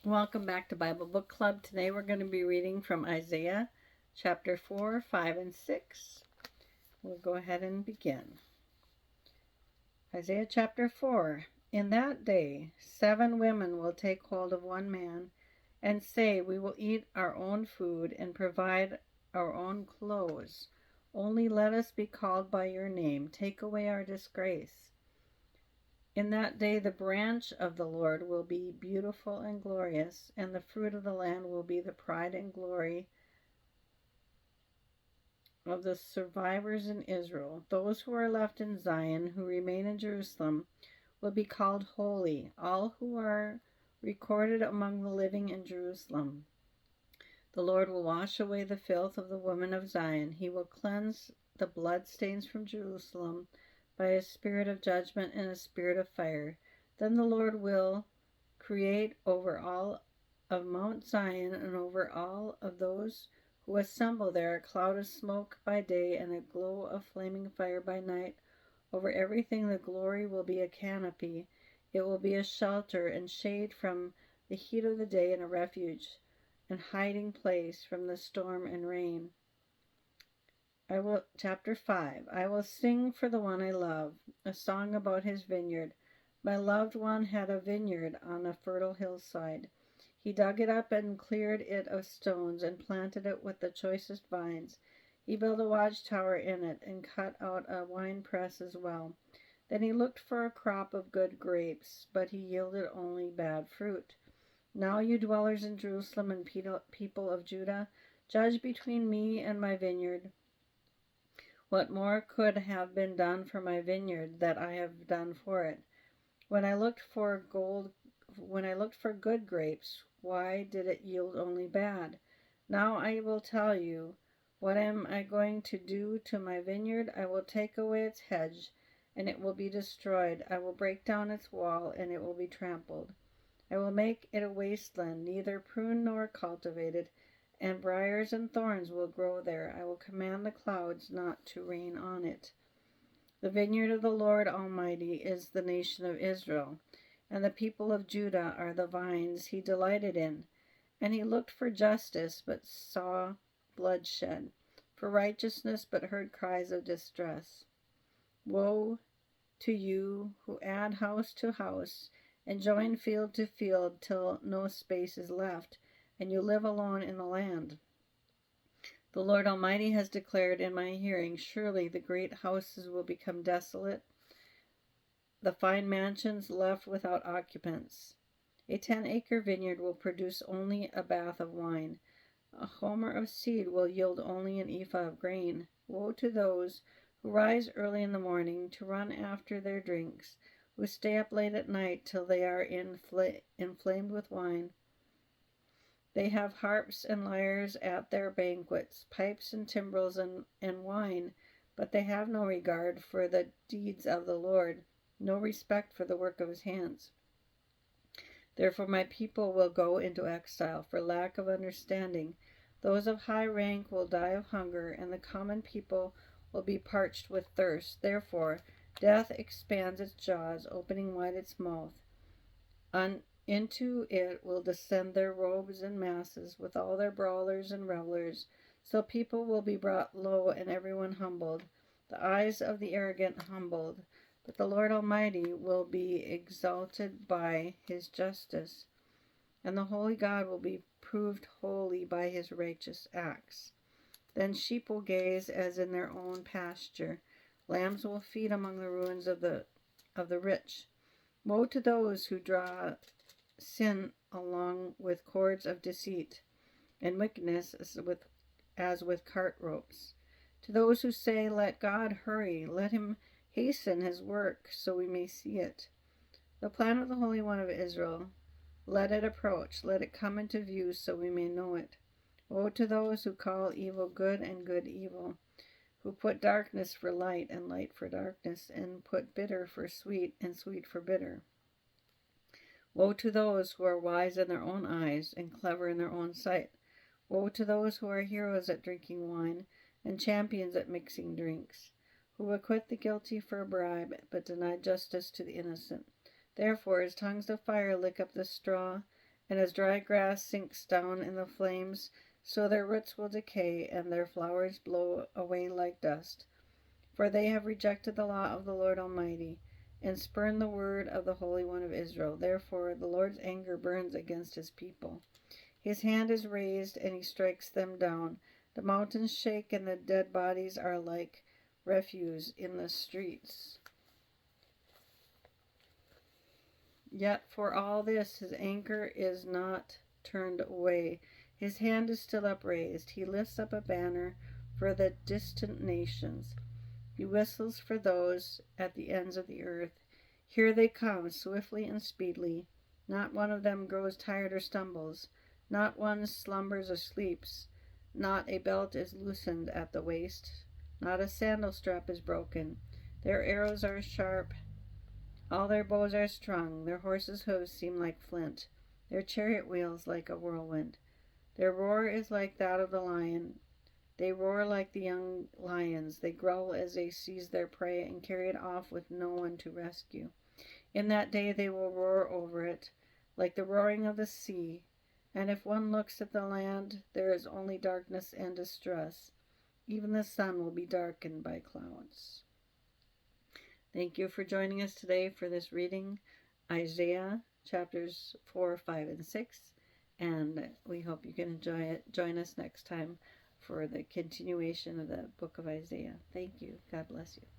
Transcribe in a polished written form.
Welcome back to Bible Book Club. Today we're going to be reading from Isaiah chapter 4, 5, and 6. We'll go ahead and begin. Isaiah chapter 4. In that day, 7 women will take hold of one man and say, "We will eat our own food and provide our own clothes. Only let us be called by your name. Take away our disgrace." In that day the branch of the Lord will be beautiful and glorious, and the fruit of the land will be the pride and glory of the survivors in Israel. Those who are left in Zion, who remain in Jerusalem, will be called holy, all who are recorded among the living in Jerusalem. The Lord will wash away the filth of the women of Zion. He will cleanse the bloodstains from Jerusalem by a spirit of judgment and a spirit of fire. Then the Lord will create over all of Mount Zion and over all of those who assemble there a cloud of smoke by day and a glow of flaming fire by night. Over everything the glory will be a canopy. It will be a shelter and shade from the heat of the day and a refuge and hiding place from the storm and rain. Chapter 5. I will sing for the one I love, a song about his vineyard. My loved one had a vineyard on a fertile hillside. He dug it up and cleared it of stones and planted it with the choicest vines. He built a watchtower in it and cut out a wine press as well. Then he looked for a crop of good grapes, but he yielded only bad fruit. Now you dwellers in Jerusalem and people of Judah, judge between me and my vineyard. What more could have been done for my vineyard that I have done for it? When I looked for good grapes, why did it yield only bad? Now I will tell you, what am I going to do to my vineyard? I will take away its hedge, and it will be destroyed. I will break down its wall, and it will be trampled. I will make it a wasteland, neither pruned nor cultivated, and briars and thorns will grow there. I will command the clouds not to rain on it. The vineyard of the Lord Almighty is the nation of Israel, and the people of Judah are the vines he delighted in. And he looked for justice, but saw bloodshed, for righteousness, but heard cries of distress. Woe to you who add house to house, and join field to field, till no space is left, and you live alone in the land. The Lord Almighty has declared in my hearing, surely the great houses will become desolate, the fine mansions left without occupants. A 10-acre vineyard will produce only a bath of wine. A homer of seed will yield only an ephah of grain. Woe to those who rise early in the morning to run after their drinks, who stay up late at night till they are inflamed with wine. They have harps and lyres at their banquets, pipes and timbrels and wine, but they have no regard for the deeds of the Lord, no respect for the work of his hands. Therefore my people will go into exile for lack of understanding. Those of high rank will die of hunger, and the common people will be parched with thirst. Therefore death expands its jaws, opening wide its mouth. Into it will descend their robes and masses, with all their brawlers and revelers. So people will be brought low and everyone humbled, the eyes of the arrogant humbled. But the Lord Almighty will be exalted by his justice, and the holy God will be proved holy by his righteous acts. Then sheep will gaze as in their own pasture. Lambs will feed among the ruins of the rich. Woe to those who draw sin along with cords of deceit, and wickedness as with cart ropes. To those who say, "Let God hurry, let him hasten his work, so we may see it." The plan of the Holy One of Israel, let it approach, let it come into view, so we may know it. Woe to those who call evil good and good evil, who put darkness for light and light for darkness, and put bitter for sweet and sweet for bitter. Woe to those who are wise in their own eyes and clever in their own sight. Woe to those who are heroes at drinking wine and champions at mixing drinks, who acquit the guilty for a bribe, but deny justice to the innocent. Therefore his tongues of fire lick up the straw, And as dry grass sinks down in the flames, so their roots will decay, and their flowers blow away like dust. For they have rejected the law of the Lord Almighty, and spurned the word of the Holy One of Israel. Therefore the Lord's anger burns against his people. His hand is raised, and he strikes them down. The mountains shake, and the dead bodies are like refuse in the streets. Yet for all this his anger is not turned away. His hand is still upraised. He lifts up a banner for the distant nations. He whistles for those at the ends of the earth. Here they come, swiftly and speedily. Not one of them grows tired or stumbles. Not one slumbers or sleeps. Not a belt is loosened at the waist. Not a sandal strap is broken. Their arrows are sharp. All their bows are strung. Their horses' hoofs seem like flint. Their chariot wheels like a whirlwind. Their roar is like that of the lion. They roar like the young lions. They growl as they seize their prey and carry it off with no one to rescue. In that day they will roar over it like the roaring of the sea. And if one looks at the land, there is only darkness and distress. Even the sun will be darkened by clouds. Thank you for joining us today for this reading, Isaiah chapters 4, 5, and 6. And we hope you can enjoy it. Join us next time for the continuation of the book of Isaiah. Thank you. God bless you.